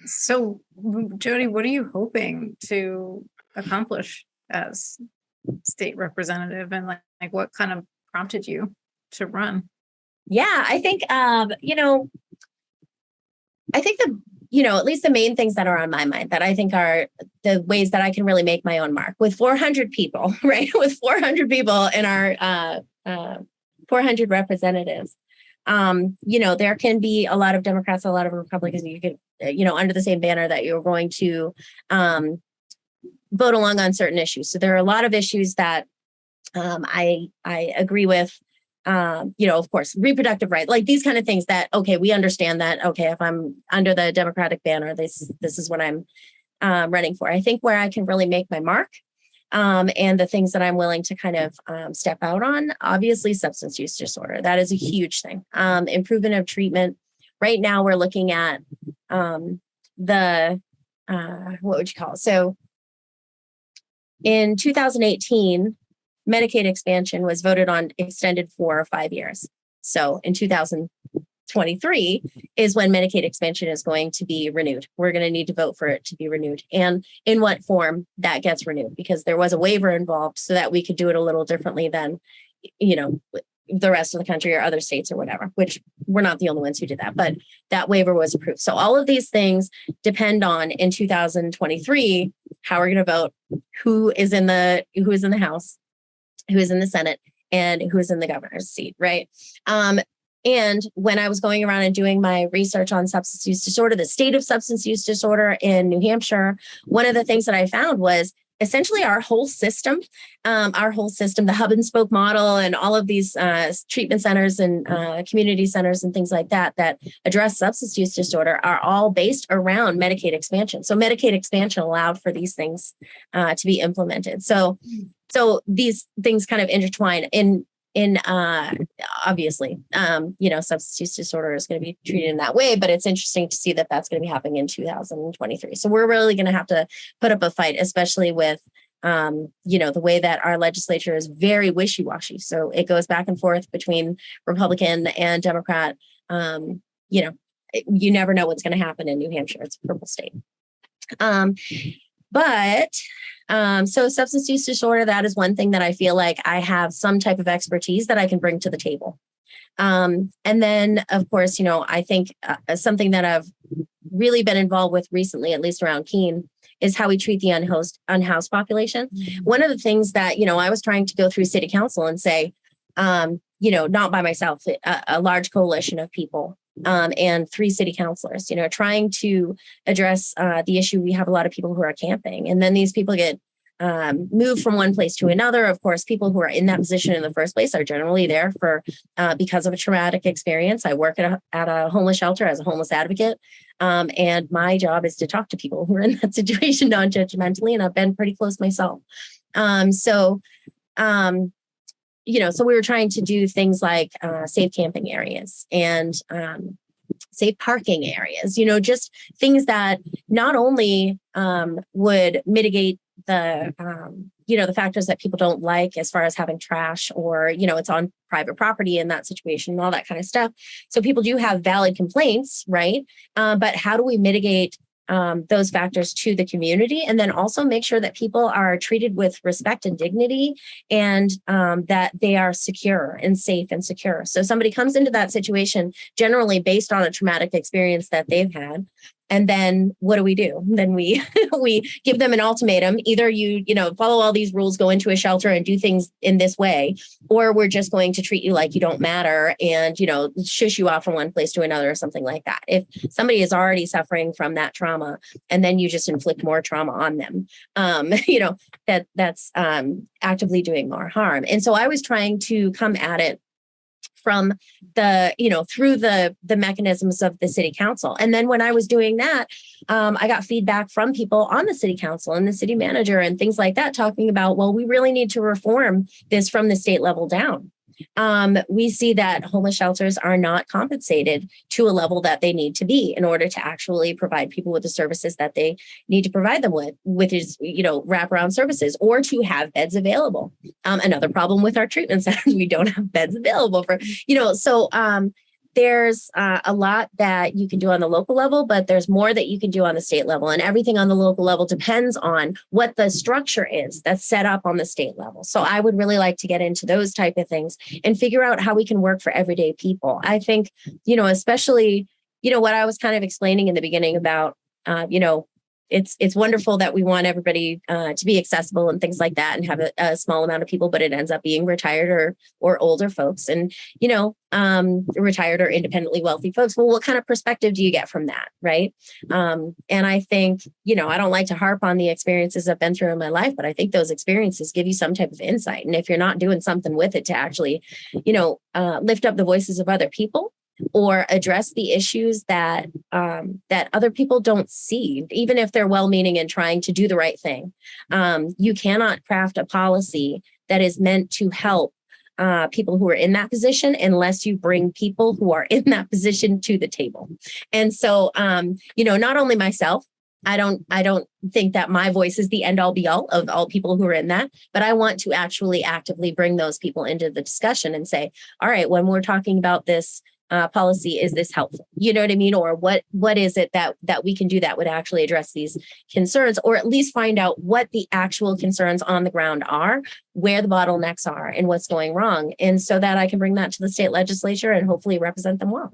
So, Jodi, what are you hoping to accomplish as state representative, and like what kind of prompted you to run? Yeah, I think I think at least the main things that are on my mind that I think are the ways that I can really make my own mark with 400 people, right? With 400 people in our 400 representatives. There can be a lot of Democrats, a lot of Republicans. You could, under the same banner that you're going to vote along on certain issues. So there are a lot of issues that I agree with. Of course, reproductive rights, like these kind of things that, okay, we understand that, okay, if I'm under the Democratic banner, this is what I'm running for. I think where I can really make my mark and the things that I'm willing to kind of step out on, obviously substance use disorder. That is a huge thing. Improvement of treatment. Right now we're looking at what would you call it? So in 2018, Medicaid expansion was voted on, extended for 5 years. So in 2023 is when Medicaid expansion is going to be renewed. We're going to need to vote for it to be renewed, and in what form that gets renewed, because there was a waiver involved so that we could do it a little differently than, the rest of the country or other states or whatever, which we're not the only ones who did that, but that waiver was approved. So all of these things depend on in 2023, how we're going to vote, who is in the House, who is in the Senate, and who is in the governor's seat, right? And when I was going around and doing my research on substance use disorder, the state of substance use disorder in New Hampshire, one of the things that I found was essentially our whole system, the hub and spoke model, and all of these treatment centers and community centers and things like that address substance use disorder are all based around Medicaid expansion. So Medicaid expansion allowed for these things to be implemented. So these things kind of intertwine in obviously, substance use disorder is going to be treated in that way, but it's interesting to see that that's going to be happening in 2023. So we're really going to have to put up a fight, especially with, the way that our legislature is very wishy-washy. So it goes back and forth between Republican and Democrat. You never know what's going to happen in New Hampshire. It's a purple state. So substance use disorder, that is one thing that I feel like I have some type of expertise that I can bring to the table. And then, of course, I think something that I've really been involved with recently, at least around Keene, is how we treat the unhoused population. Mm-hmm. One of the things that, I was trying to go through city council and say, not by myself, a large coalition of people. And 3 city councilors, trying to address the issue. We have a lot of people who are camping, and then these people get moved from one place to another. Of course, people who are in that position in the first place are generally there for because of a traumatic experience. I work at a homeless shelter as a homeless advocate, and my job is to talk to people who are in that situation non-judgmentally, and I've been pretty close myself. So we were trying to do things like safe camping areas and safe parking areas, just things that not only would mitigate the, the factors that people don't like as far as having trash or, it's on private property in that situation and all that kind of stuff. So people do have valid complaints, right? But how do we mitigate those factors to the community, and then also make sure that people are treated with respect and dignity, and that they are secure and safe and secure. So somebody comes into that situation generally based on a traumatic experience that they've had. And then what do? Then we give them an ultimatum. Either you follow all these rules, go into a shelter and do things in this way, or we're just going to treat you like you don't matter and, shush you off from one place to another or something like that. If somebody is already suffering from that trauma and then you just inflict more trauma on them, that's actively doing more harm. And so I was trying to come at it from through the mechanisms of the city council. And then when I was doing that, I got feedback from people on the city council and the city manager and things like that, talking about, well, we really need to reform this from the state level down. We see that homeless shelters are not compensated to a level that they need to be in order to actually provide people with the services that they need to provide them with is, wraparound services, or to have beds available. Another problem with our treatment centers, we don't have beds available for, there's a lot that you can do on the local level, but there's more that you can do on the state level. And everything on the local level depends on what the structure is that's set up on the state level. So I would really like to get into those type of things and figure out how we can work for everyday people. I think, especially, what I was kind of explaining in the beginning about, it's wonderful that we want everybody to be accessible and things like that and have a small amount of people, but it ends up being retired or older folks and, retired or independently wealthy folks. Well, what kind of perspective do you get from that? Right. And I think, I don't like to harp on the experiences I've been through in my life, but I think those experiences give you some type of insight. And if you're not doing something with it to actually, lift up the voices of other people, or address the issues that other people don't see, even if they're well-meaning and trying to do the right thing. You cannot craft a policy that is meant to help people who are in that position unless you bring people who are in that position to the table. And so, not only myself, I don't think that my voice is the end all be all of all people who are in that, but I want to actually actively bring those people into the discussion and say, all right, when we're talking about this policy, is this helpful? You know what I mean? Or what is it that we can do that would actually address these concerns, or at least find out what the actual concerns on the ground are, where the bottlenecks are, and what's going wrong. And so that I can bring that to the state legislature and hopefully represent them well.